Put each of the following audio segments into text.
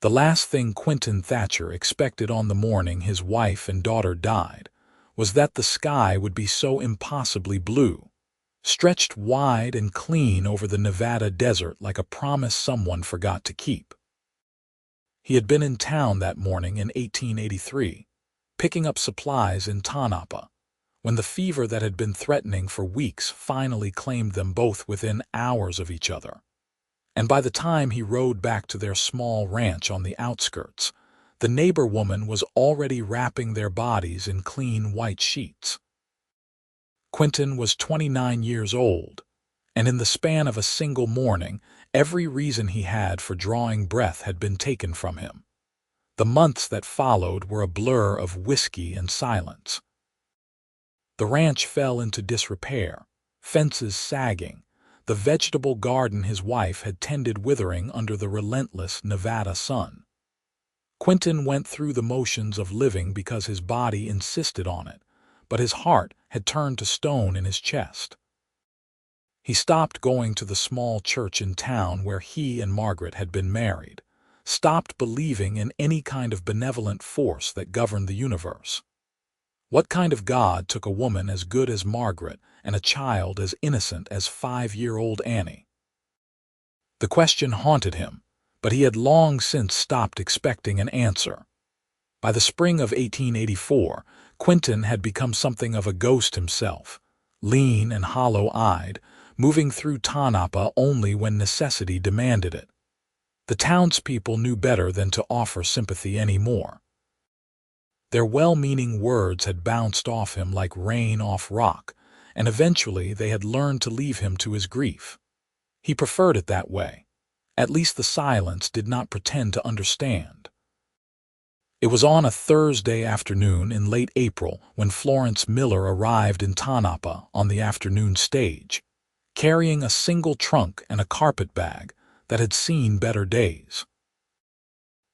The last thing Quinton Thatcher expected on the morning his wife and daughter died was that the sky would be so impossibly blue, stretched wide and clean over the Nevada desert like a promise someone forgot to keep. He had been in town that morning in 1883, picking up supplies in Tonopah, when the fever that had been threatening for weeks finally claimed them both within hours of each other. And by the time he rode back to their small ranch on the outskirts, the neighbor woman was already wrapping their bodies in clean white sheets. Quinton was 29 years old, and in the span of a single morning, every reason he had for drawing breath had been taken from him. The months that followed were a blur of whiskey and silence. The ranch fell into disrepair, fences sagging, the vegetable garden his wife had tended withering under the relentless Nevada sun. Quinton went through the motions of living because his body insisted on it, but his heart had turned to stone in his chest. He stopped going to the small church in town where he and Margaret had been married, stopped believing in any kind of benevolent force that governed the universe. What kind of God took a woman as good as Margaret and a child as innocent as 5-year-old Annie? The question haunted him, but he had long since stopped expecting an answer. By the spring of 1884, Quinton had become something of a ghost himself, lean and hollow-eyed, moving through Tonopah only when necessity demanded it. The townspeople knew better than to offer sympathy anymore. Their well-meaning words had bounced off him like rain off rock, and eventually they had learned to leave him to his grief. He preferred it that way. At least the silence did not pretend to understand. It was on a Thursday afternoon in late April when Florence Miller arrived in Tonopah on the afternoon stage, carrying a single trunk and a carpet bag that had seen better days.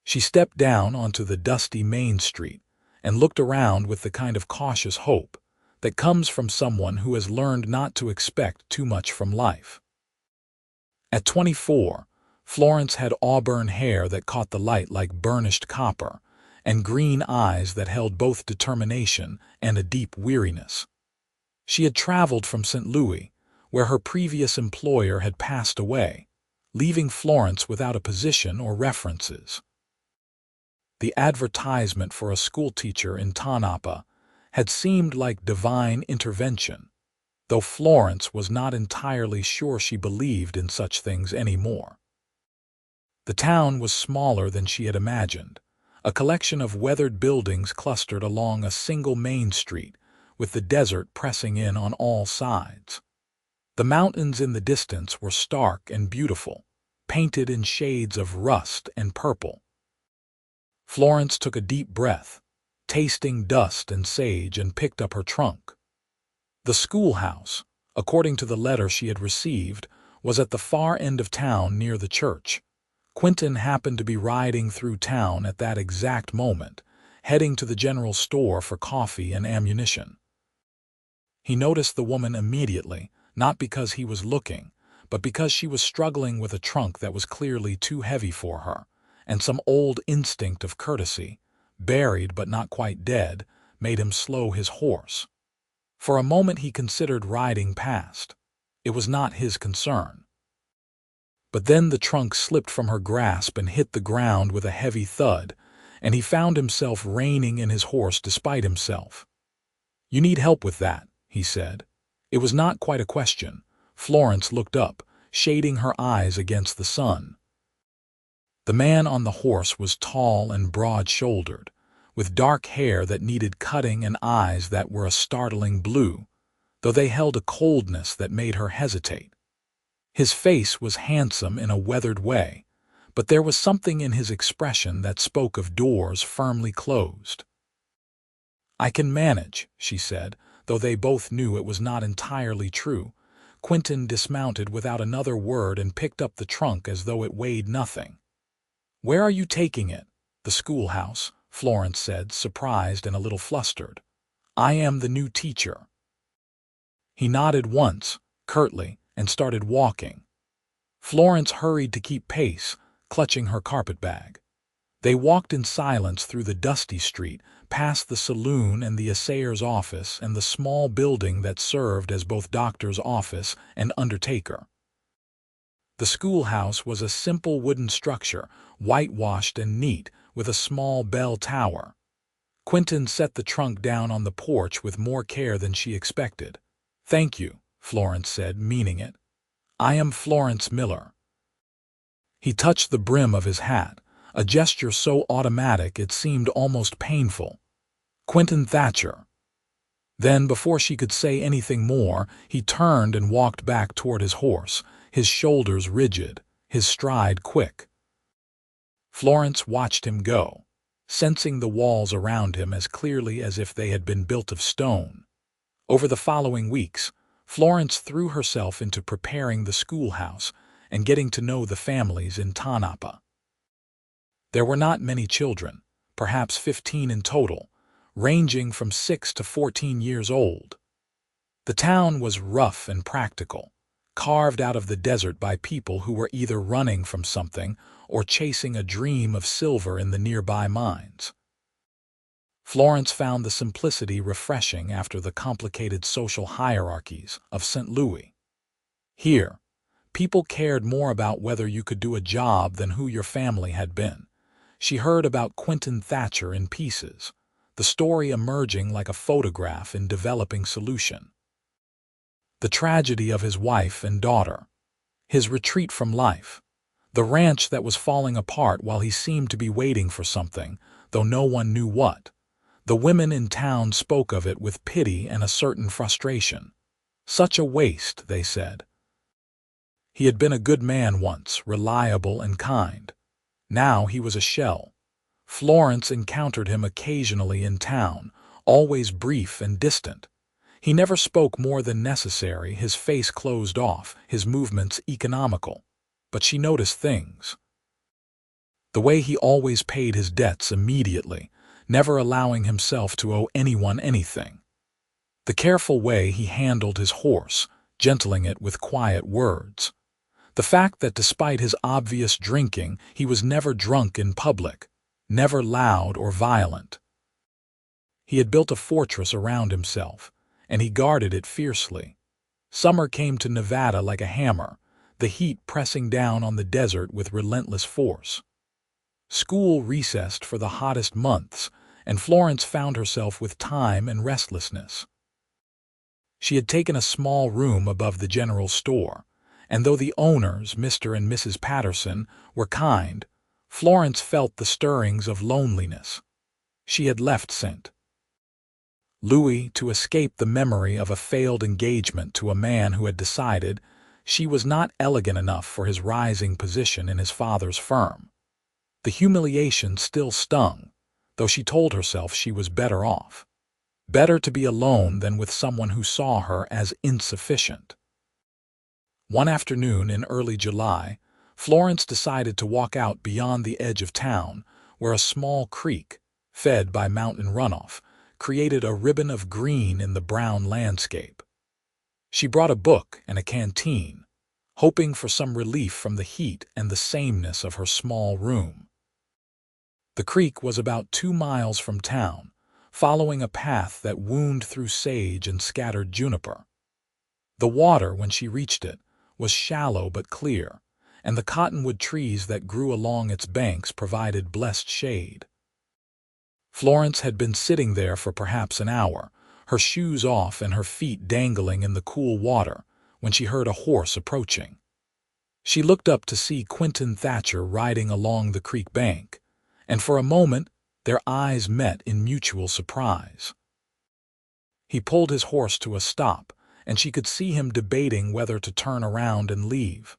She stepped down onto the dusty Main Street and looked around with the kind of cautious hope that comes from someone who has learned not to expect too much from life. At 24, Florence had auburn hair that caught the light like burnished copper, and green eyes that held both determination and a deep weariness. She had traveled from St. Louis, where her previous employer had passed away, leaving Florence without a position or references. The advertisement for a schoolteacher in Tonopah had seemed like divine intervention, though Florence was not entirely sure she believed in such things anymore. The town was smaller than she had imagined, a collection of weathered buildings clustered along a single main street, with the desert pressing in on all sides. The mountains in the distance were stark and beautiful, painted in shades of rust and purple. Florence took a deep breath, tasting dust and sage, and picked up her trunk. The schoolhouse, according to the letter she had received, was at the far end of town near the church. Quinton happened to be riding through town at that exact moment, heading to the general store for coffee and ammunition. He noticed the woman immediately, not because he was looking, but because she was struggling with a trunk that was clearly too heavy for her, and some old instinct of courtesy, buried but not quite dead, made him slow his horse. For a moment he considered riding past. It was not his concern. But then the trunk slipped from her grasp and hit the ground with a heavy thud, and he found himself reining in his horse despite himself. "You need help with that," he said. It was not quite a question. Florence looked up, shading her eyes against the sun. The man on the horse was tall and broad-shouldered, with dark hair that needed cutting and eyes that were a startling blue, though they held a coldness that made her hesitate. His face was handsome in a weathered way, but there was something in his expression that spoke of doors firmly closed. "I can manage," she said, though they both knew it was not entirely true. Quinton dismounted without another word and picked up the trunk as though it weighed nothing. "Where are you taking it?" "The schoolhouse," Florence said, surprised and a little flustered. "I am the new teacher." He nodded once, curtly, and started walking. Florence hurried to keep pace, clutching her carpetbag. They walked in silence through the dusty street, past the saloon and the assayer's office and the small building that served as both doctor's office and undertaker. The schoolhouse was a simple wooden structure, whitewashed and neat, with a small bell tower. Quinton set the trunk down on the porch with more care than she expected. "Thank you," Florence said, meaning it. "I am Florence Miller." He touched the brim of his hat, a gesture so automatic it seemed almost painful. "Quinton Thatcher." Then, before she could say anything more, he turned and walked back toward his horse, his shoulders rigid, his stride quick. Florence watched him go, sensing the walls around him as clearly as if they had been built of stone. Over the following weeks, Florence threw herself into preparing the schoolhouse and getting to know the families in Tanapa. There were not many children, perhaps 15 in total, ranging from 6 to 14 years old. The town was rough and practical, carved out of the desert by people who were either running from something or chasing a dream of silver in the nearby mines. Florence found the simplicity refreshing after the complicated social hierarchies of St. Louis. Here, people cared more about whether you could do a job than who your family had been. She heard about Quinton Thatcher in pieces, the story emerging like a photograph in developing solution. The tragedy of his wife and daughter, his retreat from life, the ranch that was falling apart while he seemed to be waiting for something, though no one knew what. The women in town spoke of it with pity and a certain frustration. Such a waste, they said. He had been a good man once, reliable and kind. Now he was a shell. Florence encountered him occasionally in town, always brief and distant. He never spoke more than necessary, his face closed off, his movements economical. But she noticed things. The way he always paid his debts immediately, never allowing himself to owe anyone anything. The careful way he handled his horse, gentling it with quiet words. The fact that despite his obvious drinking, he was never drunk in public, never loud or violent. He had built a fortress around himself, and he guarded it fiercely. Summer came to Nevada like a hammer, the heat pressing down on the desert with relentless force. School recessed for the hottest months, and Florence found herself with time and restlessness. She had taken a small room above the general store, and though the owners, Mr. and Mrs. Patterson, were kind, Florence felt the stirrings of loneliness. She had left St. Louis to escape the memory of a failed engagement to a man who had decided she was not elegant enough for his rising position in his father's firm. The humiliation still stung, though she told herself she was better off. Better to be alone than with someone who saw her as insufficient. One afternoon in early July, Florence decided to walk out beyond the edge of town, where a small creek, fed by mountain runoff, created a ribbon of green in the brown landscape. She brought a book and a canteen, hoping for some relief from the heat and the sameness of her small room. The creek was about 2 miles from town, following a path that wound through sage and scattered juniper. The water, when she reached it, was shallow but clear, and the cottonwood trees that grew along its banks provided blessed shade. Florence had been sitting there for perhaps an hour, her shoes off and her feet dangling in the cool water, when she heard a horse approaching. She looked up to see Quinton Thatcher riding along the creek bank, and for a moment their eyes met in mutual surprise. He pulled his horse to a stop, and she could see him debating whether to turn around and leave.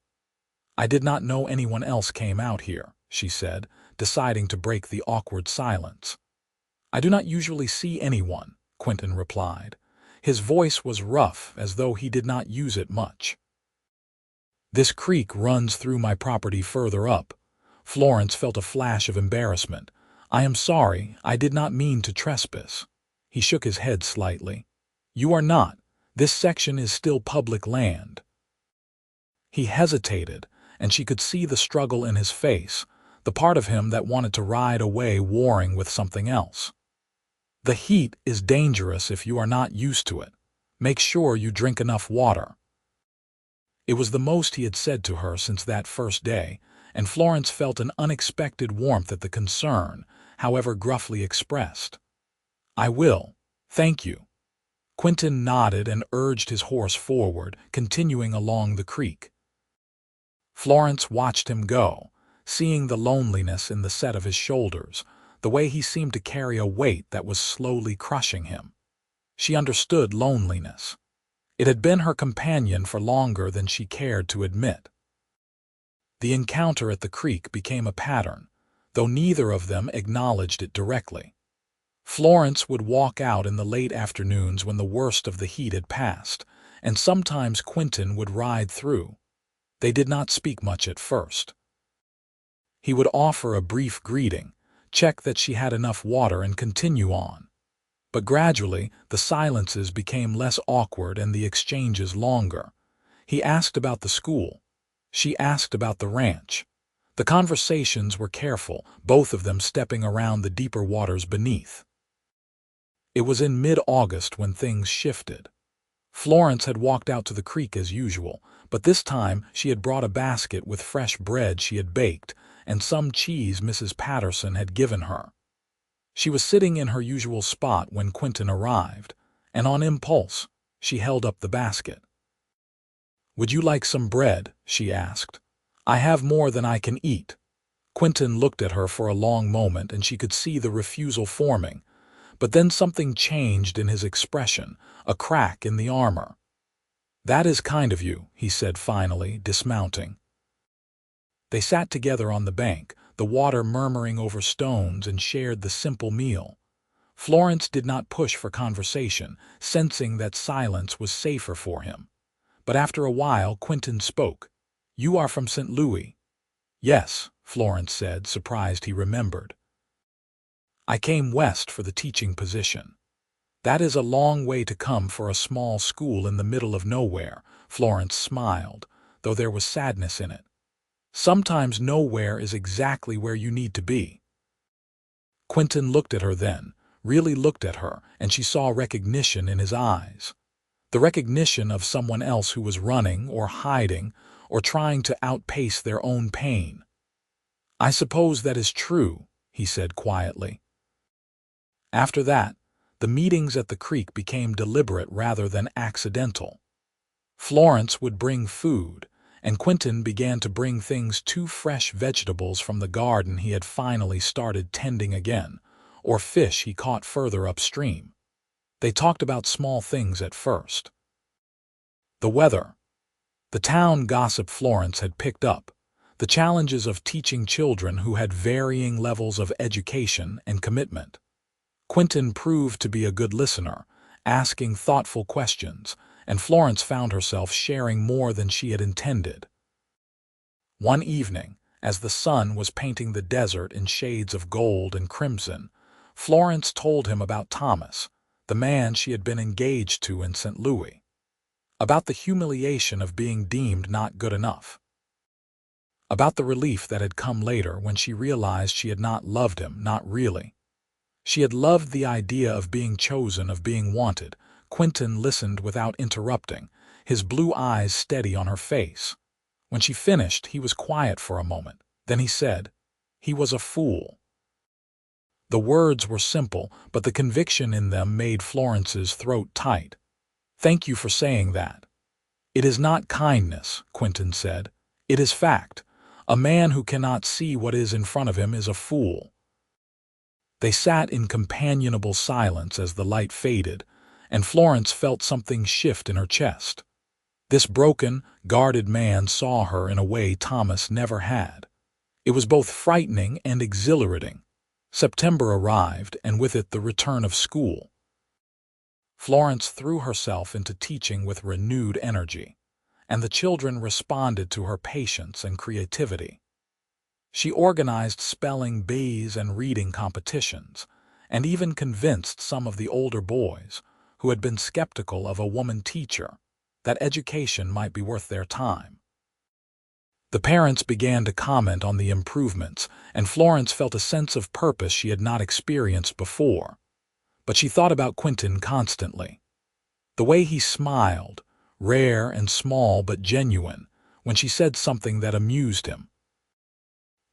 "I did not know anyone else came out here," she said, deciding to break the awkward silence. "I do not usually see anyone," Quinton replied. His voice was rough, as though he did not use it much. "This creek runs through my property further up." Florence felt a flash of embarrassment. "I am sorry, I did not mean to trespass." He shook his head slightly. "You are not. This section is still public land." He hesitated, and she could see the struggle in his face, the part of him that wanted to ride away warring with something else. The heat is dangerous if you are not used to it. Make sure you drink enough water. It was the most he had said to her since that first day, and Florence felt an unexpected warmth at the concern, however gruffly expressed. I will. Thank you. Quinton nodded and urged his horse forward, continuing along the creek. Florence watched him go, seeing the loneliness in the set of his shoulders, the way he seemed to carry a weight that was slowly crushing him. She understood loneliness. It had been her companion for longer than she cared to admit. The encounter at the creek became a pattern, though neither of them acknowledged it directly. Florence would walk out in the late afternoons when the worst of the heat had passed, and sometimes Quinton would ride through. They did not speak much at first. He would offer a brief greeting, check that she had enough water, and continue on. But gradually, the silences became less awkward and the exchanges longer. He asked about the school. She asked about the ranch. The conversations were careful, both of them stepping around the deeper waters beneath. It was in mid-August when things shifted. Florence had walked out to the creek as usual, but this time she had brought a basket with fresh bread she had baked and some cheese Mrs. Patterson had given her. She was sitting in her usual spot when Quinton arrived, and on impulse, she held up the basket. "Would you like some bread?" she asked. "I have more than I can eat." Quinton looked at her for a long moment, and she could see the refusal forming, but then something changed in his expression, a crack in the armor. "That is kind of you," he said finally, dismounting. They sat together on the bank, the water murmuring over stones, and shared the simple meal. Florence did not push for conversation, sensing that silence was safer for him. But after a while, Quinton spoke. "You are from St. Louis." "Yes," Florence said, surprised he remembered. "I came west for the teaching position." "That is a long way to come for a small school in the middle of nowhere," Florence smiled, though there was sadness in it. "Sometimes nowhere is exactly where you need to be." Quinton looked at her then, really looked at her, and she saw recognition in his eyes. The recognition of someone else who was running or hiding or trying to outpace their own pain. "I suppose that is true," he said quietly. After that, the meetings at the creek became deliberate rather than accidental. Florence would bring food, and Quinton began to bring things: 2 fresh vegetables from the garden he had finally started tending again, or fish he caught further upstream. They talked about small things at first. The weather. The town gossip Florence had picked up. The challenges of teaching children who had varying levels of education and commitment. Quinton proved to be a good listener, asking thoughtful questions, and Florence found herself sharing more than she had intended. One evening, as the sun was painting the desert in shades of gold and crimson, Florence told him about Thomas, the man she had been engaged to in St. Louis. About the humiliation of being deemed not good enough. About the relief that had come later when she realized she had not loved him, not really. She had loved the idea of being chosen, of being wanted. Quinton listened without interrupting, his blue eyes steady on her face. When she finished, he was quiet for a moment. Then he said, "He was a fool." The words were simple, but the conviction in them made Florence's throat tight. "Thank you for saying that." "It is not kindness," Quinton said. "It is fact. A man who cannot see what is in front of him is a fool." They sat in companionable silence as the light faded, and Florence felt something shift in her chest. This broken, guarded man saw her in a way Thomas never had. It was both frightening and exhilarating. September arrived, and with it the return of school. Florence threw herself into teaching with renewed energy, and the children responded to her patience and creativity. She organized spelling bees and reading competitions, and even convinced some of the older boys, who had been skeptical of a woman teacher, that education might be worth their time. The parents began to comment on the improvements, and Florence felt a sense of purpose she had not experienced before. But she thought about Quinton constantly. The way he smiled, rare and small but genuine, when she said something that amused him.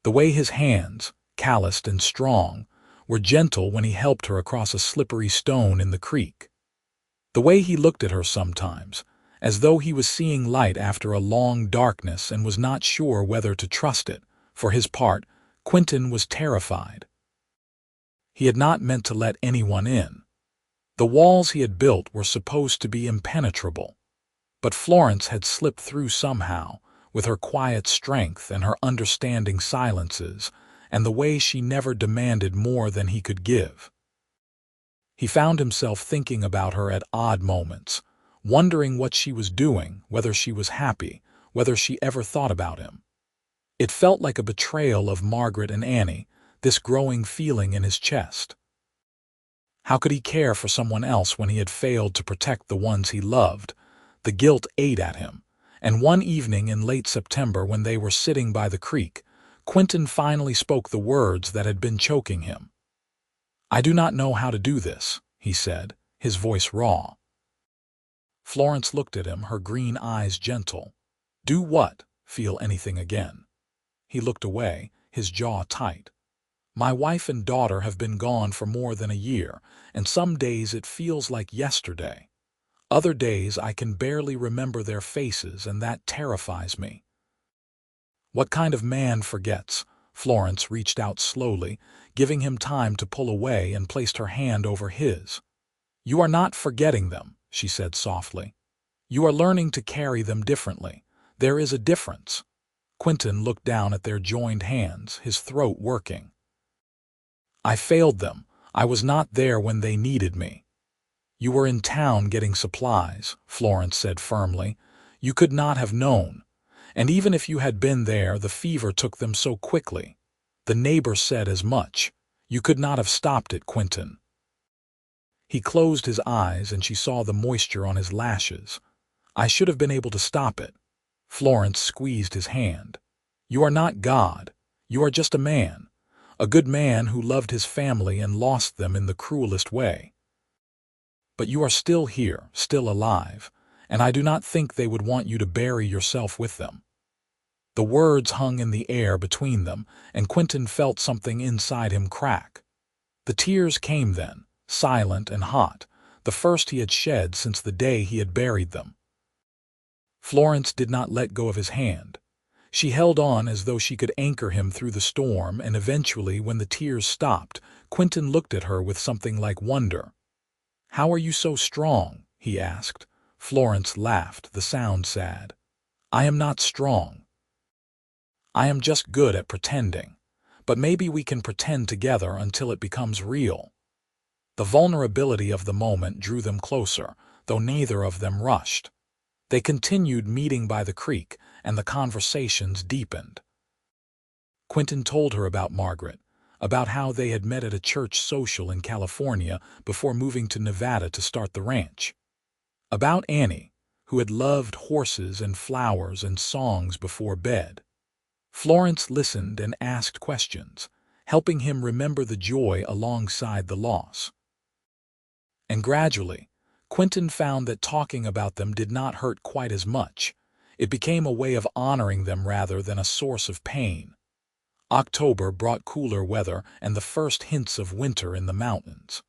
The way his hands, calloused and strong, were gentle when he helped her across a slippery stone in the creek. The way he looked at her sometimes, as though he was seeing light after a long darkness and was not sure whether to trust it. For his part, Quinton was terrified. He had not meant to let anyone in. The walls he had built were supposed to be impenetrable. But Florence had slipped through somehow, with her quiet strength and her understanding silences, and the way she never demanded more than he could give. He found himself thinking about her at odd moments, wondering what she was doing, whether she was happy, whether she ever thought about him. It felt like a betrayal of Margaret and Annie, this growing feeling in his chest. How could he care for someone else when he had failed to protect the ones he loved? The guilt ate at him, and one evening in late September when they were sitting by the creek, Quinton finally spoke the words that had been choking him. "I do not know how to do this," he said, his voice raw. Florence looked at him, her green eyes gentle. "Do what? Feel anything again?" He looked away, his jaw tight. "My wife and daughter have been gone for more than a year, and some days it feels like yesterday. Other days I can barely remember their faces, and that terrifies me." "What kind of man forgets?" Florence reached out slowly, giving him time to pull away, and placed her hand over his. "You are not forgetting them," she said softly. "You are learning to carry them differently. There is a difference." Quinton looked down at their joined hands, his throat working. "I failed them. I was not there when they needed me." "You were in town getting supplies," Florence said firmly. "You could not have known. And even if you had been there, the fever took them so quickly. The neighbor said as much. You could not have stopped it, Quinton." He closed his eyes, and she saw the moisture on his lashes. "I should have been able to stop it." Florence squeezed his hand. "You are not God. You are just a man. A good man who loved his family and lost them in the cruelest way. But you are still here, still alive, and I do not think they would want you to bury yourself with them." The words hung in the air between them, and Quinton felt something inside him crack. The tears came then, silent and hot, the first he had shed since the day he had buried them. Florence did not let go of his hand. She held on as though she could anchor him through the storm, and eventually, when the tears stopped, Quinton looked at her with something like wonder. "How are you so strong?" he asked. Florence laughed, the sound sad. "I am not strong. I am just good at pretending. But maybe we can pretend together until it becomes real." The vulnerability of the moment drew them closer, though neither of them rushed. They continued meeting by the creek, and the conversations deepened. Quinton told her about Margaret, about how they had met at a church social in California before moving to Nevada to start the ranch. About Annie, who had loved horses and flowers and songs before bed. Florence listened and asked questions, helping him remember the joy alongside the loss. And gradually, Quinton found that talking about them did not hurt quite as much. It became a way of honoring them rather than a source of pain. October brought cooler weather and the first hints of winter in the mountains.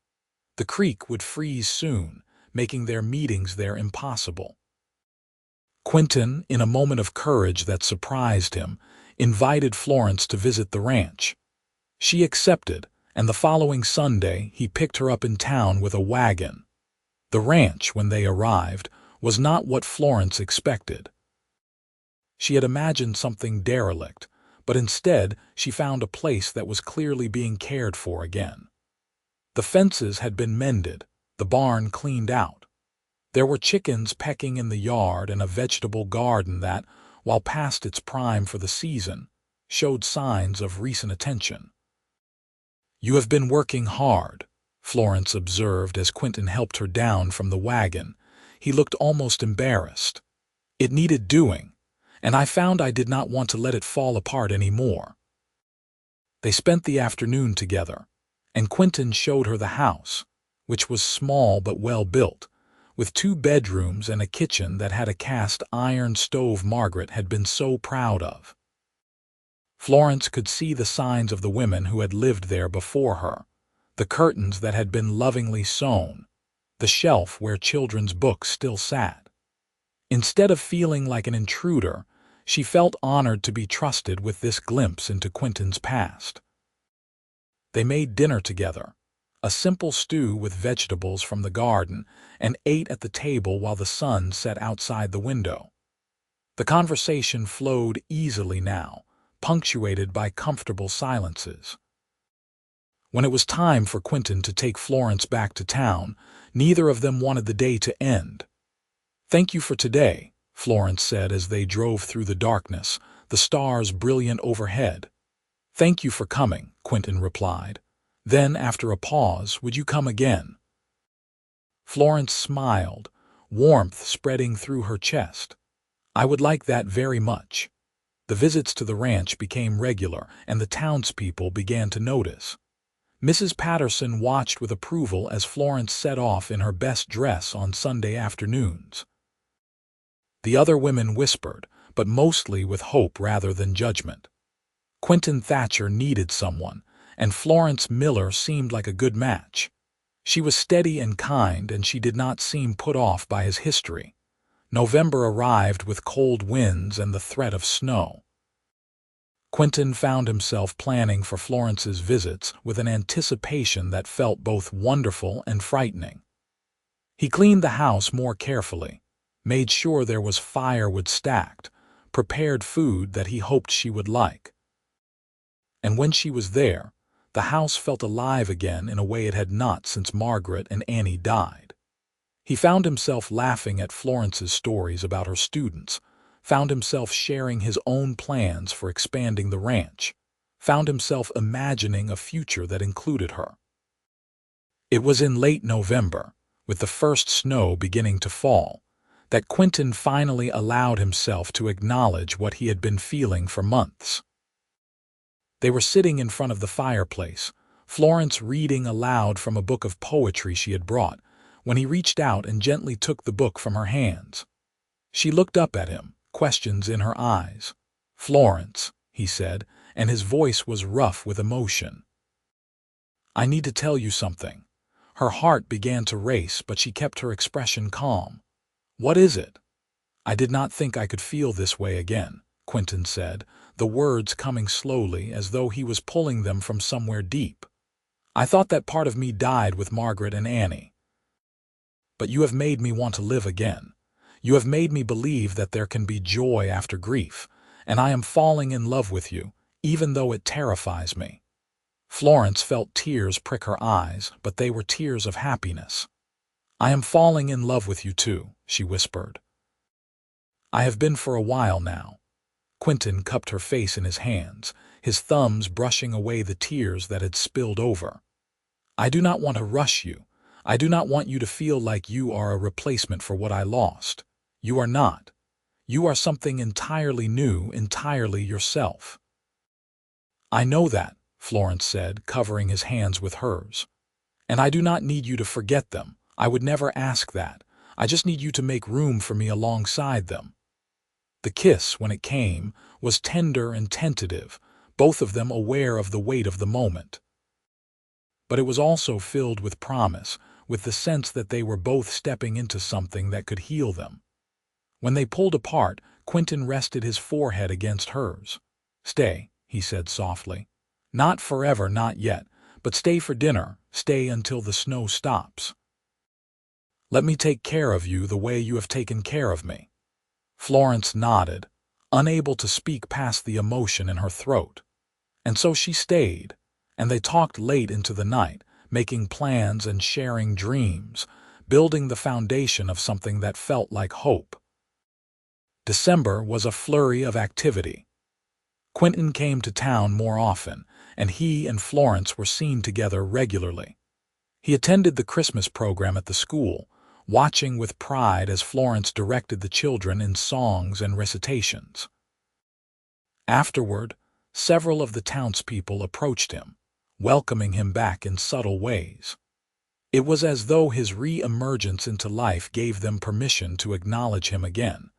The creek would freeze soon, making their meetings there impossible. Quinton, in a moment of courage that surprised him, invited Florence to visit the ranch. She accepted, and the following Sunday he picked her up in town with a wagon. The ranch, when they arrived, was not what Florence expected. She had imagined something derelict, but instead she found a place that was clearly being cared for again. The fences had been mended, the barn cleaned out. There were chickens pecking in the yard and a vegetable garden that, while past its prime for the season, showed signs of recent attention. "You have been working hard," Florence observed as Quinton helped her down from the wagon. He looked almost embarrassed. "It needed doing, and I found I did not want to let it fall apart anymore. They spent the afternoon together, and Quinton showed her the house, which was small but well built, with 2 bedrooms and a kitchen that had a cast iron stove Margaret had been so proud of. Florence could see the signs of the women who had lived there before her, the curtains that had been lovingly sewn, the shelf where children's books still sat. Instead of feeling like an intruder, she felt honored to be trusted with this glimpse into Quinton's past. They made dinner together, a simple stew with vegetables from the garden, and ate at the table while the sun set outside the window. The conversation flowed easily now, punctuated by comfortable silences. When it was time for Quinton to take Florence back to town, neither of them wanted the day to end. "Thank you for today," Florence said as they drove through the darkness, the stars brilliant overhead. "Thank you for coming," Quinton replied. Then, after a pause, "Would you come again?" Florence smiled, warmth spreading through her chest. "I would like that very much." The visits to the ranch became regular, and the townspeople began to notice. Mrs. Patterson watched with approval as Florence set off in her best dress on Sunday afternoons. The other women whispered, but mostly with hope rather than judgment. Quinton Thatcher needed someone, and Florence Miller seemed like a good match. She was steady and kind, and she did not seem put off by his history. November arrived with cold winds and the threat of snow. Quinton found himself planning for Florence's visits with an anticipation that felt both wonderful and frightening. He cleaned the house more carefully, made sure there was firewood stacked, prepared food that he hoped she would like. And when she was there, the house felt alive again in a way it had not since Margaret and Annie died. He found himself laughing at Florence's stories about her students, found himself sharing his own plans for expanding the ranch, found himself imagining a future that included her. It was in late November, with the first snow beginning to fall, that Quinton finally allowed himself to acknowledge what he had been feeling for months. They were sitting in front of the fireplace, Florence reading aloud from a book of poetry she had brought, when he reached out and gently took the book from her hands. She looked up at him, questions in her eyes. "Florence," he said, and his voice was rough with emotion. "I need to tell you something." Her heart began to race, but she kept her expression calm. "What is it?" "I did not think I could feel this way again," Quinton said, the words coming slowly as though he was pulling them from somewhere deep. "I thought that part of me died with Margaret and Annie. But you have made me want to live again. You have made me believe that there can be joy after grief, and I am falling in love with you, even though it terrifies me." Florence felt tears prick her eyes, but they were tears of happiness. "I am falling in love with you too," she whispered. "I have been for a while now." Quinton cupped her face in his hands, his thumbs brushing away the tears that had spilled over. "I do not want to rush you. I do not want you to feel like you are a replacement for what I lost. You are not. You are something entirely new, entirely yourself." "I know that," Florence said, covering his hands with hers. "And I do not need you to forget them. I would never ask that. I just need you to make room for me alongside them." The kiss, when it came, was tender and tentative, both of them aware of the weight of the moment. But it was also filled with promise, with the sense that they were both stepping into something that could heal them. When they pulled apart, Quinton rested his forehead against hers. "Stay," he said softly. "Not forever, not yet, but stay for dinner, stay until the snow stops. Let me take care of you the way you have taken care of me." Florence nodded, unable to speak past the emotion in her throat. And so she stayed, and they talked late into the night, making plans and sharing dreams, building the foundation of something that felt like hope. December was a flurry of activity. Quinton came to town more often, and he and Florence were seen together regularly. He attended the Christmas program at the school, watching with pride as Florence directed the children in songs and recitations. Afterward, several of the townspeople approached him, welcoming him back in subtle ways. It was as though his re-emergence into life gave them permission to acknowledge him again,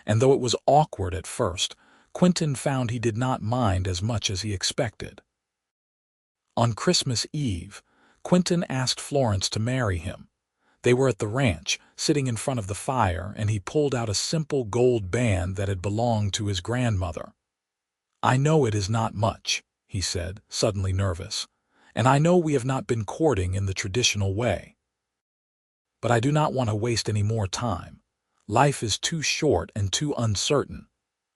and though it was awkward at first, Quinton found he did not mind as much as he expected. On Christmas Eve, Quinton asked Florence to marry him. They were at the ranch, sitting in front of the fire, and he pulled out a simple gold band that had belonged to his grandmother. "I know it is not much," he said, suddenly nervous, "and I know we have not been courting in the traditional way. But I do not want to waste any more time. Life is too short and too uncertain.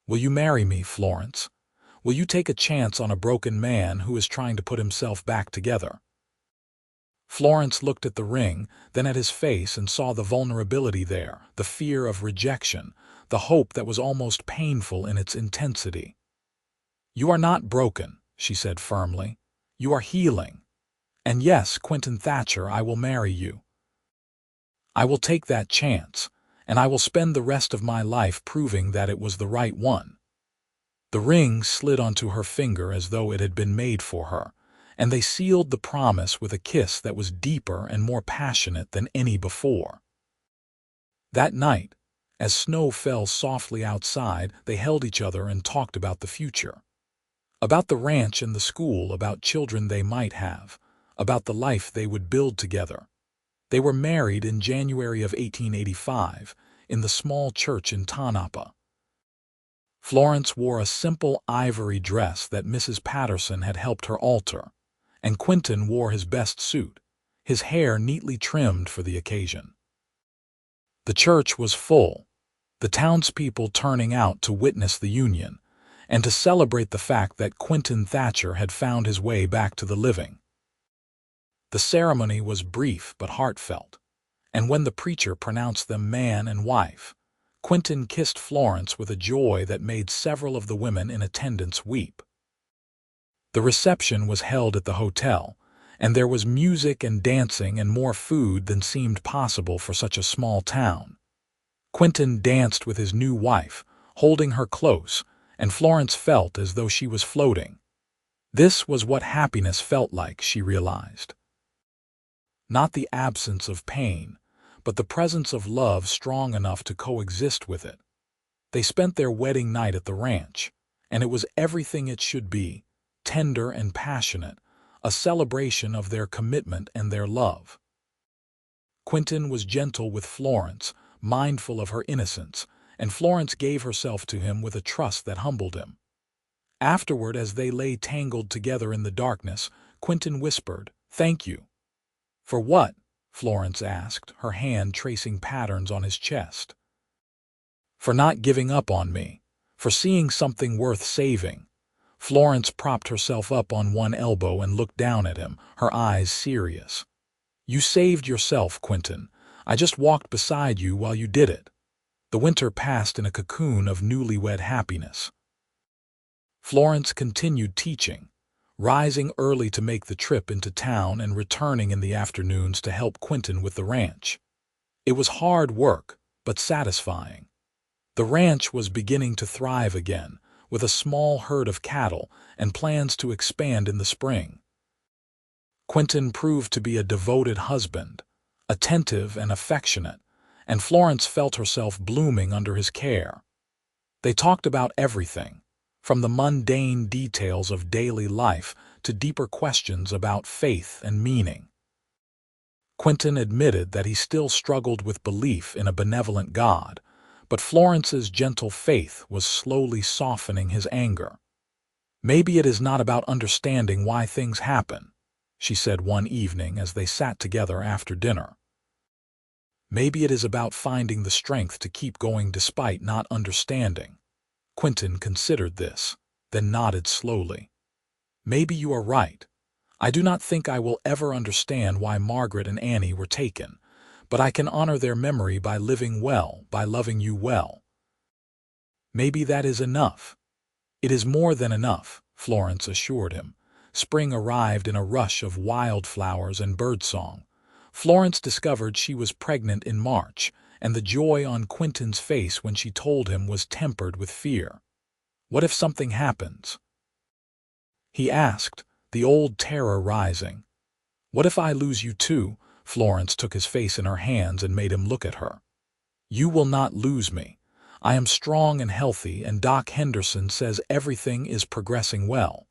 Will you marry me, Florence? Will you take a chance on a broken man who is trying to put himself back together?" Florence looked at the ring, then at his face, and saw the vulnerability there, the fear of rejection, the hope that was almost painful in its intensity. "You are not broken," she said firmly. "You are healing. And yes, Quinton Thatcher, I will marry you. I will take that chance, and I will spend the rest of my life proving that it was the right one." The ring slid onto her finger as though it had been made for her, and they sealed the promise with a kiss that was deeper and more passionate than any before. That night, as snow fell softly outside, they held each other and talked about the future. About the ranch and the school, about children they might have, about the life they would build together. They were married in January of 1885, in the small church in Tanapa. Florence wore a simple ivory dress that Mrs. Patterson had helped her alter, and Quinton wore his best suit, his hair neatly trimmed for the occasion. The church was full, the townspeople turning out to witness the union, and to celebrate the fact that Quinton Thatcher had found his way back to the living. The ceremony was brief but heartfelt, and when the preacher pronounced them man and wife, Quinton kissed Florence with a joy that made several of the women in attendance weep. The reception was held at the hotel, and there was music and dancing and more food than seemed possible for such a small town. Quinton danced with his new wife, holding her close, and Florence felt as though she was floating. This was what happiness felt like, she realized. Not the absence of pain, but the presence of love strong enough to coexist with it. They spent their wedding night at the ranch, and it was everything it should be, tender and passionate, a celebration of their commitment and their love. Quinton was gentle with Florence, mindful of her innocence, and Florence gave herself to him with a trust that humbled him. Afterward, as they lay tangled together in the darkness, Quinton whispered, "Thank you." "For what?" Florence asked, her hand tracing patterns on his chest. "For not giving up on me, for seeing something worth saving." Florence propped herself up on one elbow and looked down at him, her eyes serious. "You saved yourself, Quinton. I just walked beside you while you did it." The winter passed in a cocoon of newlywed happiness. Florence continued teaching, rising early to make the trip into town and returning in the afternoons to help Quinton with the ranch. It was hard work, but satisfying. The ranch was beginning to thrive again, with a small herd of cattle and plans to expand in the spring. Quinton proved to be a devoted husband, attentive and affectionate, and Florence felt herself blooming under his care. They talked about everything, from the mundane details of daily life to deeper questions about faith and meaning. Quinton admitted that he still struggled with belief in a benevolent God, but Florence's gentle faith was slowly softening his anger. "Maybe it is not about understanding why things happen," she said one evening as they sat together after dinner. "Maybe it is about finding the strength to keep going despite not understanding." Quinton considered this, then nodded slowly. "Maybe you are right. I do not think I will ever understand why Margaret and Annie were taken, but I can honor their memory by living well, by loving you well." "Maybe that is enough." "It is more than enough," Florence assured him. Spring arrived in a rush of wildflowers and birdsong. Florence discovered she was pregnant in March, and the joy on Quinton's face when she told him was tempered with fear. What if something happens?" he asked, the old terror rising. "What if I lose you too?" Florence took his face in her hands and made him look at her. "You will not lose me. I am strong and healthy, and Doc Henderson says everything is progressing well.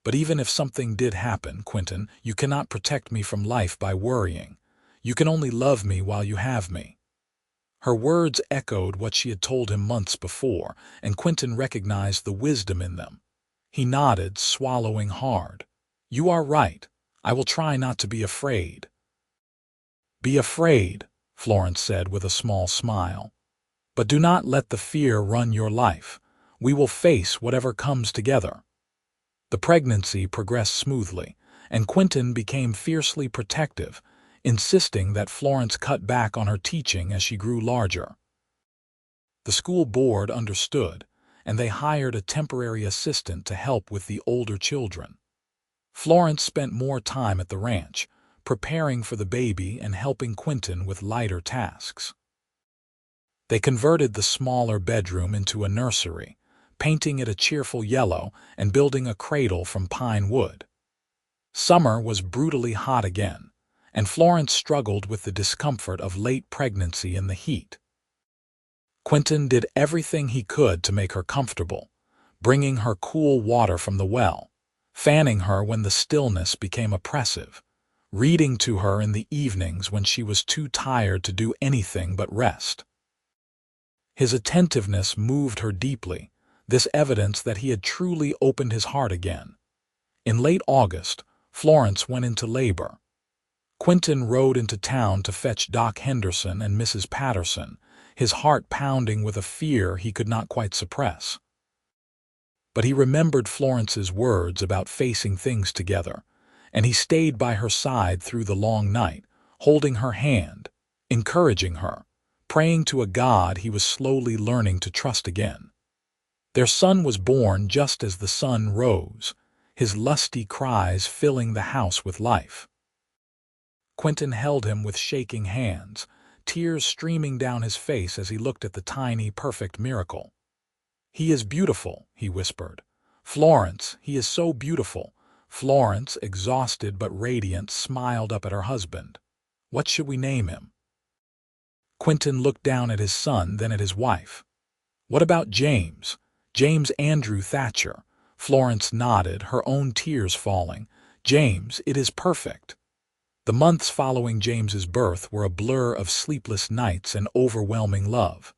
But even if something did happen, Quinton, you cannot protect me from life by worrying. You can only love me while you have me." Her words echoed what she had told him months before, and Quinton recognized the wisdom in them. He nodded, swallowing hard. "You are right. I will try not to be afraid." "Be afraid," Florence said with a small smile. "But do not let the fear run your life. We will face whatever comes together." The pregnancy progressed smoothly, and Quinton became fiercely protective, insisting that Florence cut back on her teaching as she grew larger. The school board understood, and they hired a temporary assistant to help with the older children. Florence spent more time at the ranch, preparing for the baby and helping Quinton with lighter tasks. They converted the smaller bedroom into a nursery, painting it a cheerful yellow and building a cradle from pine wood. Summer was brutally hot again, and Florence struggled with the discomfort of late pregnancy in the heat. Quinton did everything he could to make her comfortable, bringing her cool water from the well, fanning her when the stillness became oppressive, reading to her in the evenings when she was too tired to do anything but rest. His attentiveness moved her deeply, this evidence that he had truly opened his heart again. In late August, Florence went into labor. Quinton rode into town to fetch Doc Henderson and Mrs. Patterson, his heart pounding with a fear he could not quite suppress. But he remembered Florence's words about facing things together, and he stayed by her side through the long night, holding her hand, encouraging her, praying to a God he was slowly learning to trust again. Their son was born just as the sun rose, his lusty cries filling the house with life. Quinton held him with shaking hands, tears streaming down his face as he looked at the tiny, perfect miracle. "He is beautiful," he whispered. "Florence, he is so beautiful." Florence, exhausted but radiant, smiled up at her husband. "What should we name him?" Quinton looked down at his son, then at his wife. "What about James? James Andrew Thatcher." Florence nodded, her own tears falling. "James, it is perfect." The months following James's birth were a blur of sleepless nights and overwhelming love.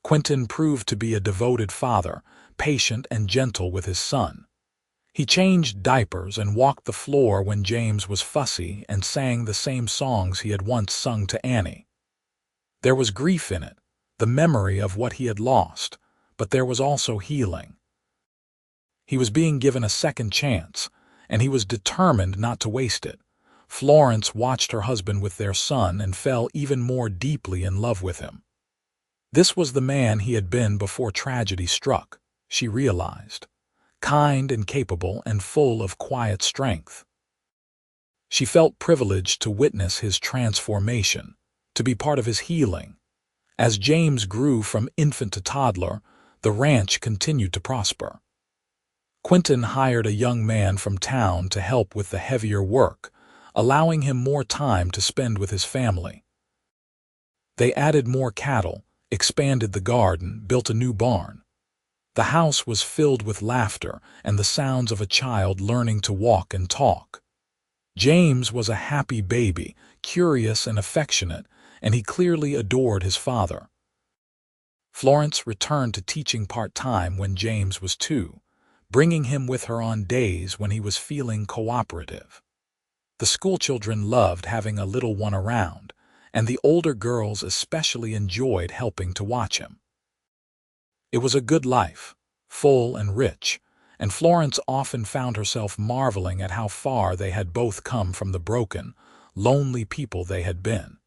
Quinton proved to be a devoted father, patient and gentle with his son. He changed diapers and walked the floor when James was fussy and sang the same songs he had once sung to Annie. There was grief in it, the memory of what he had lost, but there was also healing. He was being given a second chance, and he was determined not to waste it. Florence watched her husband with their son and fell even more deeply in love with him. This was the man he had been before tragedy struck, she realized, kind and capable and full of quiet strength. She felt privileged to witness his transformation, to be part of his healing. As James grew from infant to toddler, the ranch continued to prosper. Quinton hired a young man from town to help with the heavier work, allowing him more time to spend with his family. They added more cattle, expanded the garden, built a new barn. The house was filled with laughter and the sounds of a child learning to walk and talk. James was a happy baby, curious and affectionate, and he clearly adored his father. Florence returned to teaching part-time when James was 2, bringing him with her on days when he was feeling cooperative. The schoolchildren loved having a little one around, and the older girls especially enjoyed helping to watch him. It was a good life, full and rich, and Florence often found herself marveling at how far they had both come from the broken, lonely people they had been.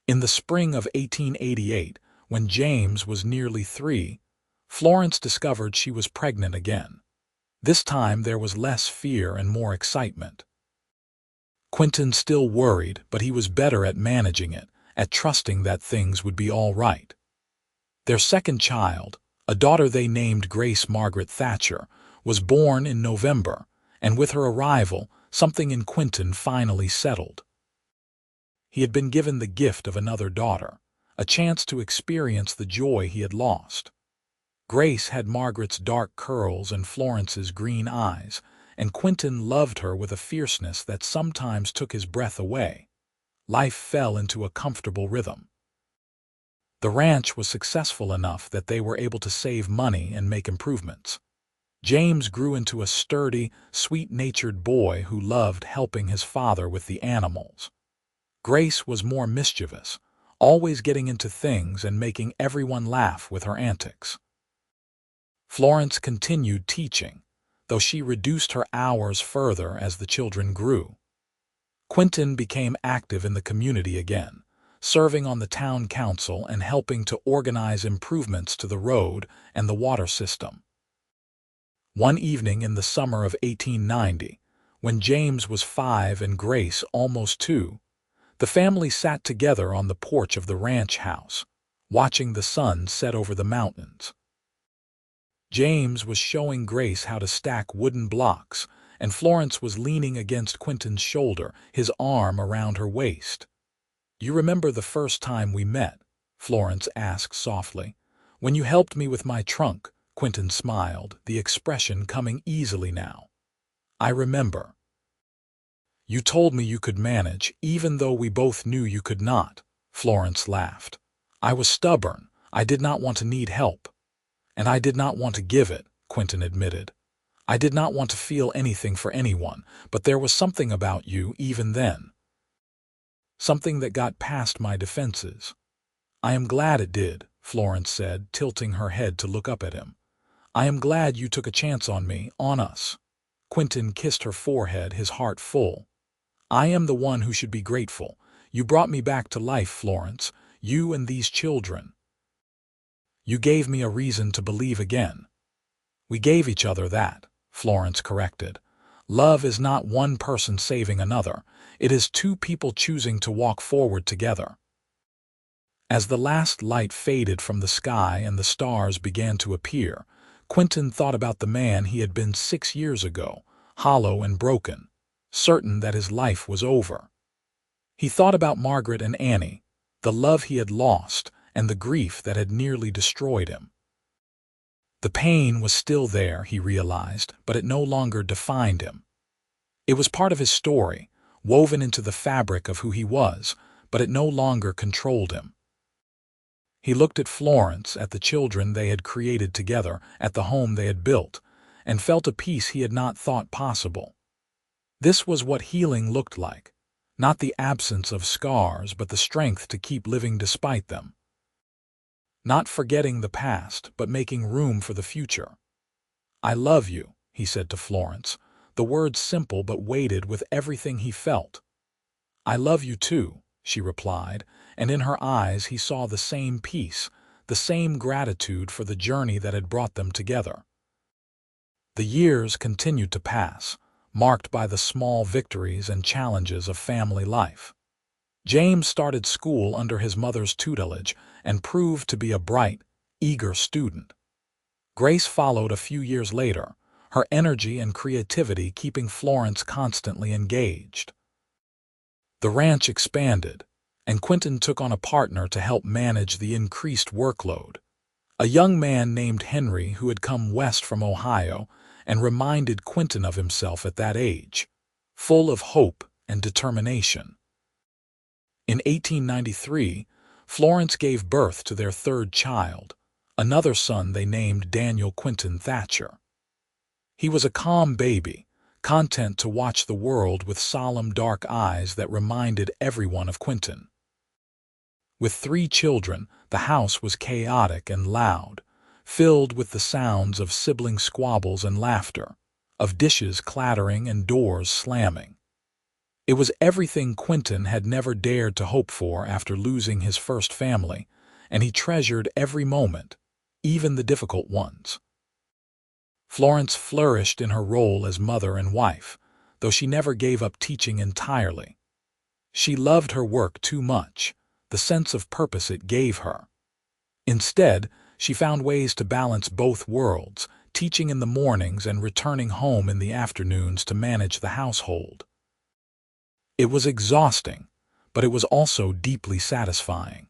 In the spring of 1888, when James was nearly 3, Florence discovered she was pregnant again. This time there was less fear and more excitement. Quinton still worried, but he was better at managing it, at trusting that things would be all right. Their second child, A daughter they named Grace Margaret Thatcher was born in November, and with her arrival, something in Quinton finally settled. He had been given the gift of another daughter, a chance to experience the joy he had lost. Grace had Margaret's dark curls and Florence's green eyes, and Quinton loved her with a fierceness that sometimes took his breath away. Life fell into a comfortable rhythm. The ranch was successful enough that they were able to save money and make improvements. James grew into a sturdy, sweet-natured boy who loved helping his father with the animals. Grace was more mischievous, always getting into things and making everyone laugh with her antics. Florence continued teaching, though she reduced her hours further as the children grew. Quinton became active in the community again, serving on the town council and helping to organize improvements to the road and the water system. One evening in the summer of 1890, when James was 5 and Grace almost 2, the family sat together on the porch of the ranch house, watching the sun set over the mountains. James was showing Grace how to stack wooden blocks, and Florence was leaning against Quinton's shoulder, his arm around her waist. "You remember the first time we met?" Florence asked softly. "When you helped me with my trunk," Quinton smiled, the expression coming easily now. "I remember. You told me you could manage, even though we both knew you could not," Florence laughed. "I was stubborn. I did not want to need help. And I did not want to give it," Quinton admitted. "I did not want to feel anything for anyone, but there was something about you even then. Something that got past my defenses." "I am glad it did," Florence said, tilting her head to look up at him. "I am glad you took a chance on me, on us." Quinton kissed her forehead, his heart full. "I am the one who should be grateful. You brought me back to life, Florence, you and these children. You gave me a reason to believe again." "We gave each other that," Florence corrected. "Love is not one person saving another. It is two people choosing to walk forward together." As the last light faded from the sky and the stars began to appear, Quinton thought about the man he had been 6 years ago, hollow and broken, certain that his life was over. He thought about Margaret and Annie, the love he had lost, and the grief that had nearly destroyed him. The pain was still there, he realized, but it no longer defined him. It was part of his story, woven into the fabric of who he was, but it no longer controlled him. He looked at Florence, at the children they had created together, at the home they had built, and felt a peace he had not thought possible. This was what healing looked like, not the absence of scars, but the strength to keep living despite them. Not forgetting the past, but making room for the future. "I love you," he said to Florence, the words simple but weighted with everything he felt. "I love you too," she replied, and in her eyes he saw the same peace, the same gratitude for the journey that had brought them together. The years continued to pass, marked by the small victories and challenges of family life. James started school under his mother's tutelage and proved to be a bright, eager student. Grace followed a few years later, her energy and creativity keeping Florence constantly engaged. The ranch expanded, and Quinton took on a partner to help manage the increased workload. A young man named Henry who had come west from Ohio and reminded Quinton of himself at that age, full of hope and determination. In 1893, Florence gave birth to their third child, another son they named Daniel Quinton Thatcher. He was a calm baby, content to watch the world with solemn dark eyes that reminded everyone of Quinton. With 3 children, the house was chaotic and loud, filled with the sounds of sibling squabbles and laughter, of dishes clattering and doors slamming. It was everything Quinton had never dared to hope for after losing his first family, and he treasured every moment, even the difficult ones. Florence flourished in her role as mother and wife, though she never gave up teaching entirely. She loved her work too much, the sense of purpose it gave her. Instead, She found ways to balance both worlds, teaching in the mornings and returning home in the afternoons to manage the household. It was exhausting, but it was also deeply satisfying.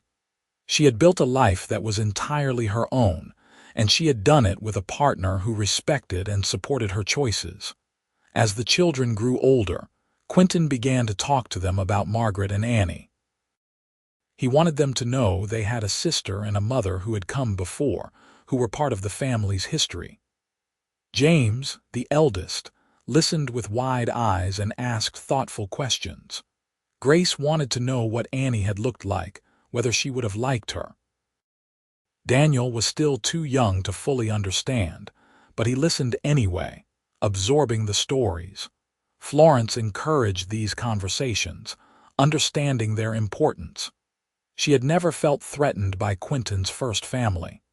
She had built a life that was entirely her own, and she had done it with a partner who respected and supported her choices. As the children grew older, Quinton began to talk to them about Margaret and Annie. He wanted them to know they had a sister and a mother who had come before, who were part of the family's history. James, the eldest, listened with wide eyes and asked thoughtful questions. Grace wanted to know what Annie had looked like, whether she would have liked her. Daniel was still too young to fully understand, but he listened anyway, absorbing the stories. Florence encouraged these conversations, understanding their importance. She had never felt threatened by Quinton's first family.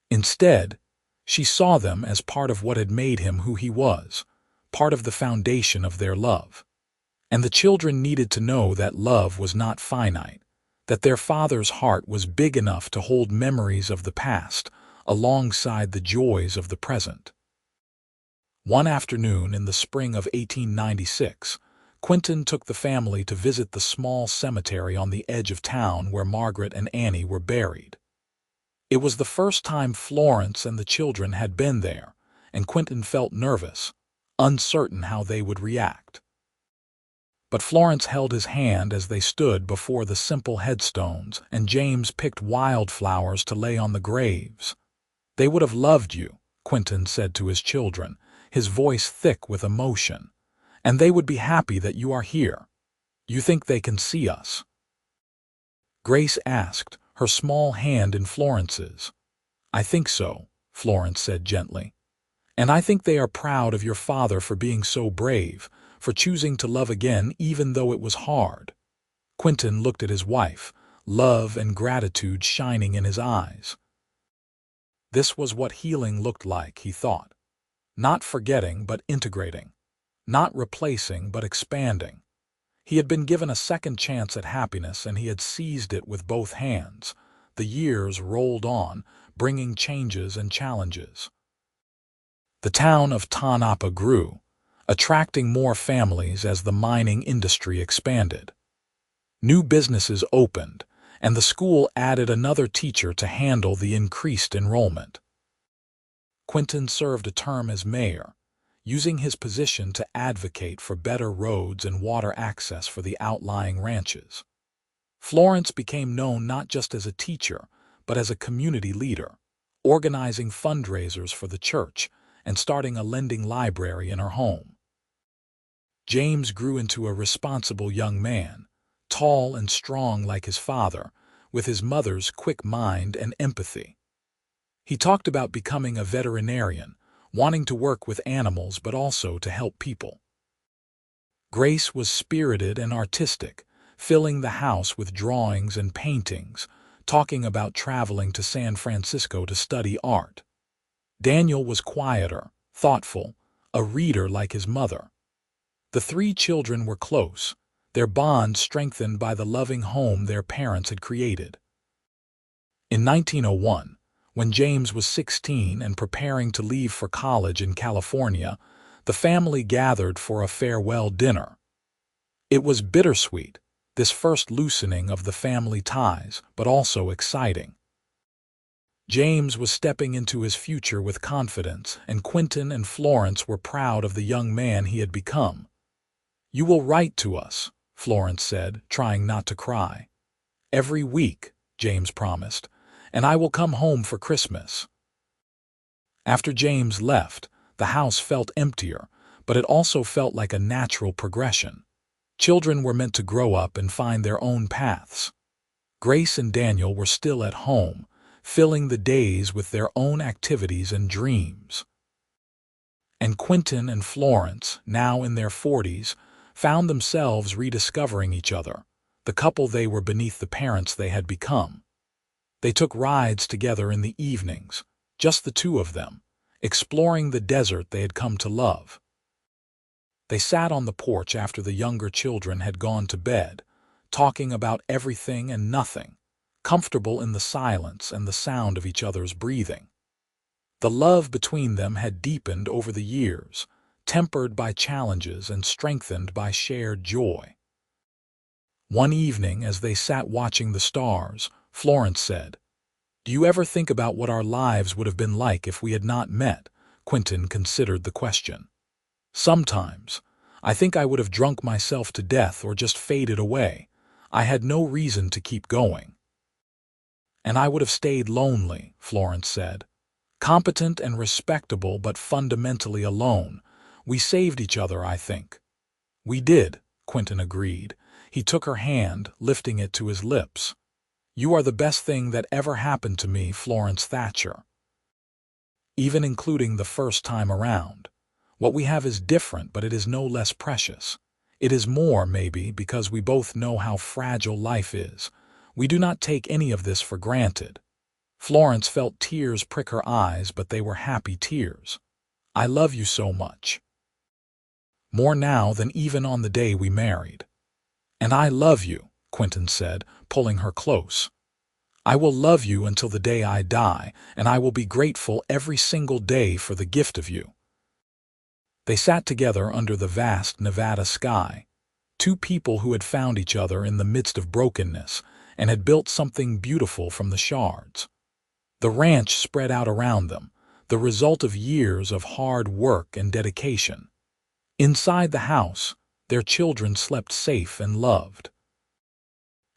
Instead, she saw them as part of what had made him who he was, part of the foundation of their love. And the children needed to know that love was not finite, that their father's heart was big enough to hold memories of the past alongside the joys of the present. One afternoon in the spring of 1896, Quinton took the family to visit the small cemetery on the edge of town where Margaret and Annie were buried. It was the first time Florence and the children had been there, and Quinton felt nervous, uncertain how they would react. But Florence held his hand as they stood before the simple headstones, and James picked wildflowers to lay on the graves. "They would have loved you," Quinton said to his children, his voice thick with emotion, "and they would be happy that you are here. You think they can see us?" Grace asked, her small hand in Florence's. "I think so," Florence said gently. "And I think they are proud of your father for being so brave, for choosing to love again even though it was hard." Quinton looked at his wife, love and gratitude shining in his eyes. This was what healing looked like, he thought. Not forgetting, but integrating. Not replacing, but expanding. He had been given a second chance at happiness, and he had seized it with both hands. The years rolled on, bringing changes and challenges. The town of Tanapa grew, attracting more families as the mining industry expanded. New businesses opened, and the school added another teacher to handle the increased enrollment. Quinton served a term as mayor, using his position to advocate for better roads and water access for the outlying ranches. Florence became known not just as a teacher, but as a community leader, organizing fundraisers for the church and starting a lending library in her home. James grew into a responsible young man, tall and strong like his father, with his mother's quick mind and empathy. He talked about becoming a veterinarian, wanting to work with animals but also to help people. Grace was spirited and artistic, filling the house with drawings and paintings, talking about traveling to San Francisco to study art. Daniel was quieter, thoughtful, a reader like his mother. The three children were close, their bond strengthened by the loving home their parents had created. In 1901, when James was 16 and preparing to leave for college in California, the family gathered for a farewell dinner. It was bittersweet, this first loosening of the family ties, but also exciting. James was stepping into his future with confidence, and Quinton and Florence were proud of the young man he had become. "You will write to us," Florence said, trying not to cry. "Every week," James promised, "and I will come home for Christmas." After James left, the house felt emptier, but it also felt like a natural progression. Children were meant to grow up and find their own paths. Grace and Daniel were still at home, filling the days with their own activities and dreams. And Quinton and Florence, now in their 40s, found themselves rediscovering each other, the couple they were beneath the parents they had become. They took rides together in the evenings, just the two of them, exploring the desert they had come to love. They sat on the porch after the younger children had gone to bed, talking about everything and nothing, comfortable in the silence and the sound of each other's breathing. The love between them had deepened over the years, tempered by challenges and strengthened by shared joy. One evening, as they sat watching the stars, Florence said, "Do you ever think about what our lives would have been like if we had not met?" Quinton considered the question. "Sometimes. I think I would have drunk myself to death or just faded away. I had no reason to keep going." "And I would have stayed lonely," Florence said. "Competent and respectable, but fundamentally alone. We saved each other, I think." "We did," Quinton agreed. He took her hand, lifting it to his lips. "You are the best thing that ever happened to me, Florence Thatcher." "Even including the first time around. What we have is different, but it is no less precious. It is more, maybe, because we both know how fragile life is. We do not take any of this for granted." Florence felt tears prick her eyes, but they were happy tears. "I love you so much. More now than even on the day we married." "And I love you," Quinton said, pulling her close. "I will love you until the day I die, and I will be grateful every single day for the gift of you." They sat together under the vast Nevada sky, two people who had found each other in the midst of brokenness and had built something beautiful from the shards. The ranch spread out around them, the result of years of hard work and dedication. Inside the house, their children slept safe and loved.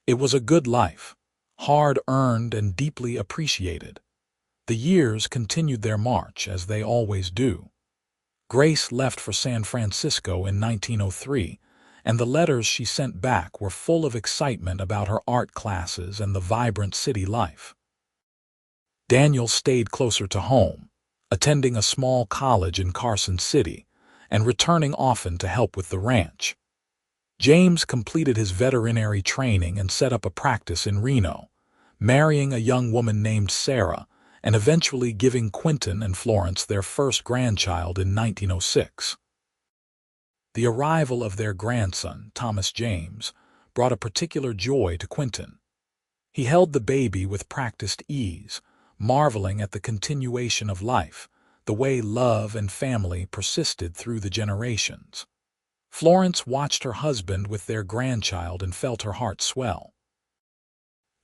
It was a good life, hard-earned and deeply appreciated. The years continued their march, as they always do. Grace left for San Francisco in 1903, and the letters she sent back were full of excitement about her art classes and the vibrant city life. Daniel stayed closer to home, attending a small college in Carson City, and returning often to help with the ranch. James completed his veterinary training and set up a practice in Reno, marrying a young woman named Sarah, and eventually giving Quinton and Florence their first grandchild in 1906. The arrival of their grandson, Thomas James, brought a particular joy to Quinton. He held the baby with practiced ease, marveling at the continuation of life, the way love and family persisted through the generations. Florence watched her husband with their grandchild and felt her heart swell.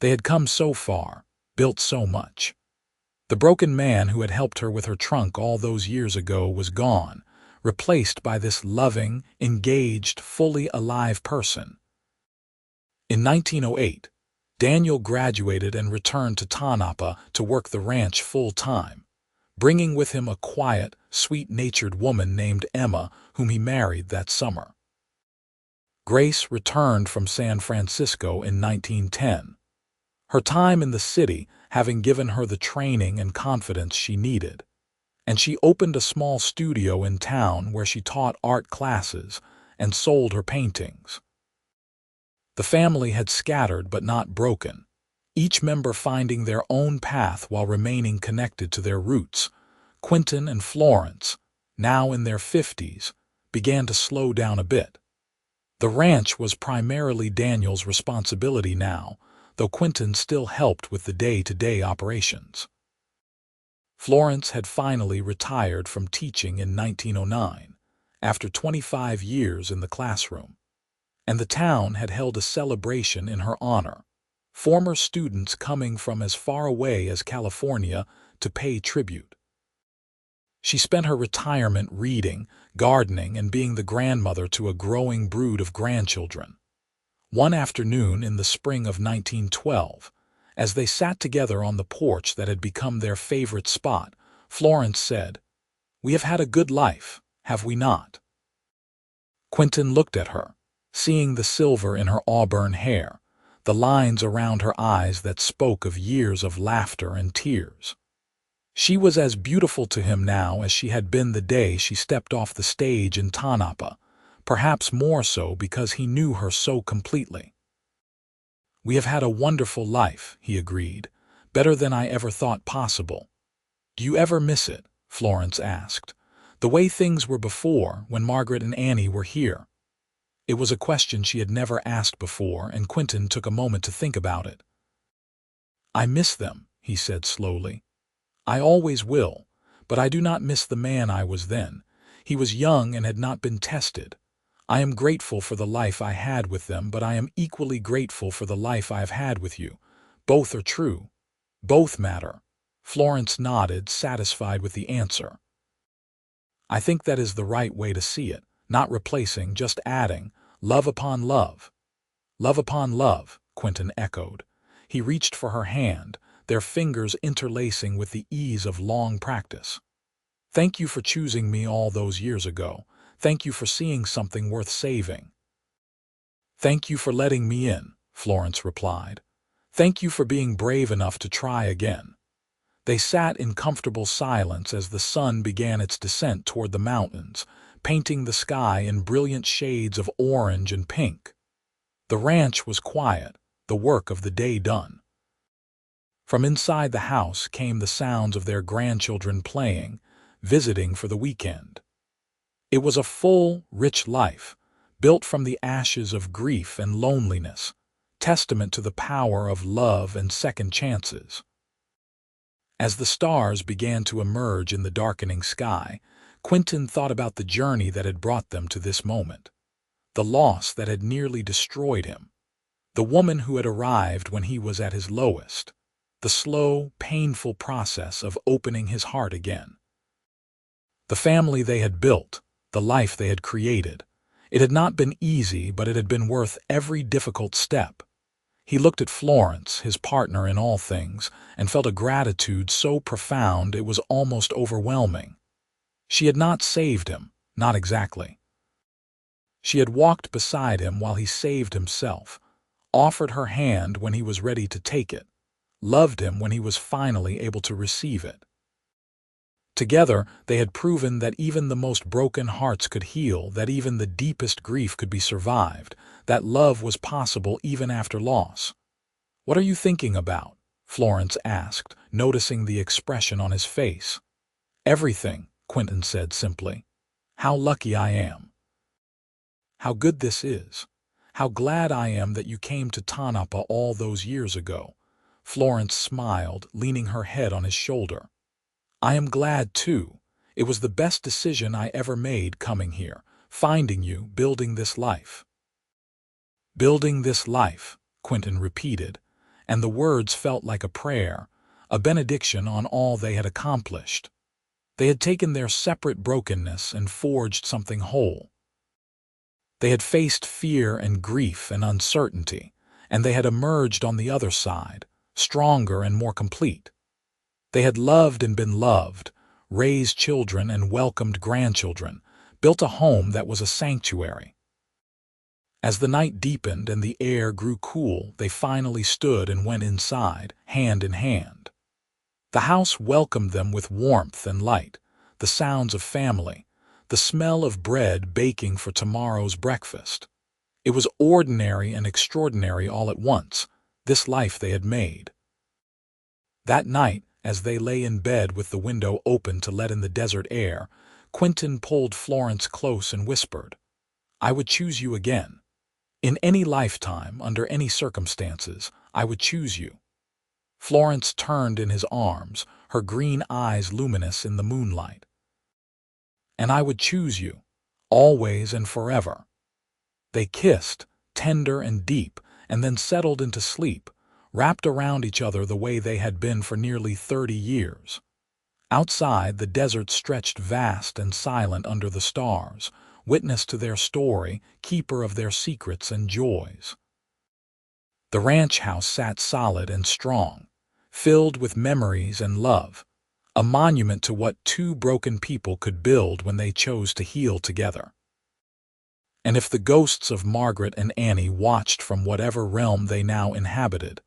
They had come so far, built so much. The broken man who had helped her with her trunk all those years ago was gone, replaced by this loving, engaged, fully alive person. In 1908, Daniel graduated and returned to Tonopah to work the ranch full-time, bringing with him a quiet, sweet-natured woman named Emma, whom he married that summer. Grace returned from San Francisco in 1910, her time in the city having given her the training and confidence she needed, and she opened a small studio in town where she taught art classes and sold her paintings. The family had scattered but not broken, each member finding their own path while remaining connected to their roots. Quinton and Florence, now in their 50s, began to slow down a bit. The ranch was primarily Daniel's responsibility now, though Quinton still helped with the day-to-day operations. Florence had finally retired from teaching in 1909, after 25 years in the classroom, and the town had held a celebration in her honor, former students coming from as far away as California to pay tribute. She spent her retirement reading, gardening, and being the grandmother to a growing brood of grandchildren. One afternoon in the spring of 1912, as they sat together on the porch that had become their favorite spot, Florence said, "We have had a good life, have we not?" Quinton looked at her, seeing the silver in her auburn hair, the lines around her eyes that spoke of years of laughter and tears. She was as beautiful to him now as she had been the day she stepped off the stage in Tonopah, perhaps more so because he knew her so completely. "We have had a wonderful life," he agreed, "better than I ever thought possible." "Do you ever miss it?" Florence asked. "The way things were before, when Margaret and Annie were here?" It was a question she had never asked before, and Quinton took a moment to think about it. "I miss them," he said slowly. "I always will, but I do not miss the man I was then. He was young and had not been tested. I am grateful for the life I had with them, but I am equally grateful for the life I have had with you. Both are true. Both matter." Florence nodded, satisfied with the answer. "I think that is the right way to see it, not replacing, just adding, love upon love." "Love upon love," Quinton echoed. He reached for her hand, their fingers interlacing with the ease of long practice. "Thank you for choosing me all those years ago. Thank you for seeing something worth saving." "Thank you for letting me in," Florence replied. "Thank you for being brave enough to try again." They sat in comfortable silence as the sun began its descent toward the mountains, painting the sky in brilliant shades of orange and pink. The ranch was quiet, the work of the day done. From inside the house came the sounds of their grandchildren playing, visiting for the weekend. It was a full, rich life, built from the ashes of grief and loneliness, testament to the power of love and second chances. As the stars began to emerge in the darkening sky, Quinton thought about the journey that had brought them to this moment, the loss that had nearly destroyed him, the woman who had arrived when he was at his lowest, the slow, painful process of opening his heart again. The family they had built, the life they had created. It had not been easy, but it had been worth every difficult step. He looked at Florence, his partner in all things, and felt a gratitude so profound it was almost overwhelming. She had not saved him, not exactly. She had walked beside him while he saved himself, offered her hand when he was ready to take it, loved him when he was finally able to receive it. Together, they had proven that even the most broken hearts could heal, that even the deepest grief could be survived, that love was possible even after loss. "What are you thinking about?" Florence asked, noticing the expression on his face. "Everything," Quinton said simply. "How lucky I am. How good this is. How glad I am that you came to Tanapa all those years ago." Florence smiled, leaning her head on his shoulder. "I am glad, too. It was the best decision I ever made coming here, finding you, building this life." "Building this life," Quinton repeated, and the words felt like a prayer, a benediction on all they had accomplished. They had taken their separate brokenness and forged something whole. They had faced fear and grief and uncertainty, and they had emerged on the other side, stronger and more complete. They had loved and been loved, raised children and welcomed grandchildren, built a home that was a sanctuary. As the night deepened and the air grew cool, they finally stood and went inside, hand in hand. The house welcomed them with warmth and light, the sounds of family, the smell of bread baking for tomorrow's breakfast. It was ordinary and extraordinary all at once, this life they had made. That night, as they lay in bed with the window open to let in the desert air, Quinton pulled Florence close and whispered, "I would choose you again. In any lifetime, under any circumstances, I would choose you." Florence turned in his arms, her green eyes luminous in the moonlight. "And I would choose you, always and forever." They kissed, tender and deep, and then settled into sleep, wrapped around each other the way they had been for nearly 30 years. Outside, the desert stretched vast and silent under the stars, witness to their story, keeper of their secrets and joys. The ranch house sat solid and strong, filled with memories and love, a monument to what two broken people could build when they chose to heal together. And if the ghosts of Margaret and Annie watched from whatever realm they now inhabited,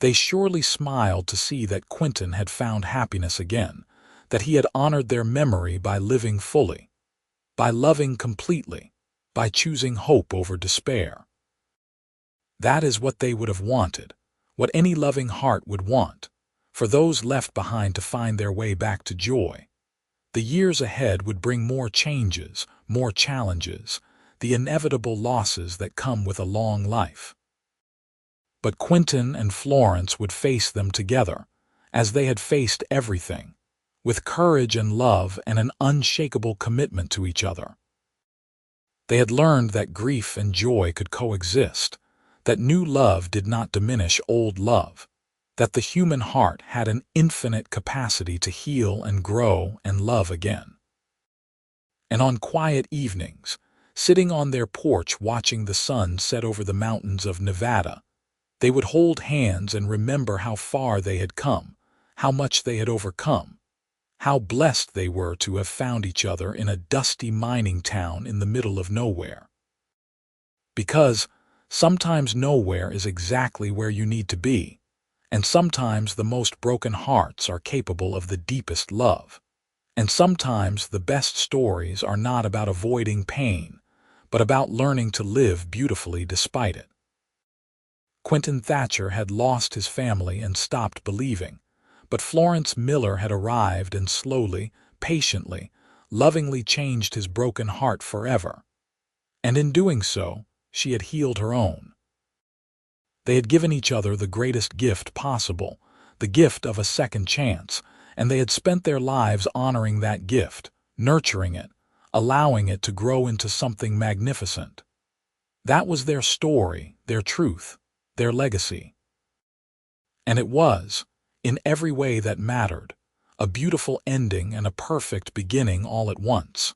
they surely smiled to see that Quinton had found happiness again, that he had honored their memory by living fully, by loving completely, by choosing hope over despair. That is what they would have wanted, what any loving heart would want, for those left behind to find their way back to joy. The years ahead would bring more changes, more challenges, the inevitable losses that come with a long life. But Quinton and Florence would face them together, as they had faced everything, with courage and love and an unshakable commitment to each other. They had learned that grief and joy could coexist, that new love did not diminish old love, that the human heart had an infinite capacity to heal and grow and love again. And on quiet evenings, sitting on their porch watching the sun set over the mountains of Nevada, they would hold hands and remember how far they had come, how much they had overcome, how blessed they were to have found each other in a dusty mining town in the middle of nowhere. Because sometimes nowhere is exactly where you need to be, and sometimes the most broken hearts are capable of the deepest love. And sometimes the best stories are not about avoiding pain, but about learning to live beautifully despite it. Quinton Thatcher had lost his family and stopped believing, but Florence Miller had arrived and slowly, patiently, lovingly changed his broken heart forever. And in doing so, she had healed her own. They had given each other the greatest gift possible, the gift of a second chance, and they had spent their lives honoring that gift, nurturing it, allowing it to grow into something magnificent. That was their story, their truth, their legacy. And it was, in every way that mattered, a beautiful ending and a perfect beginning all at once.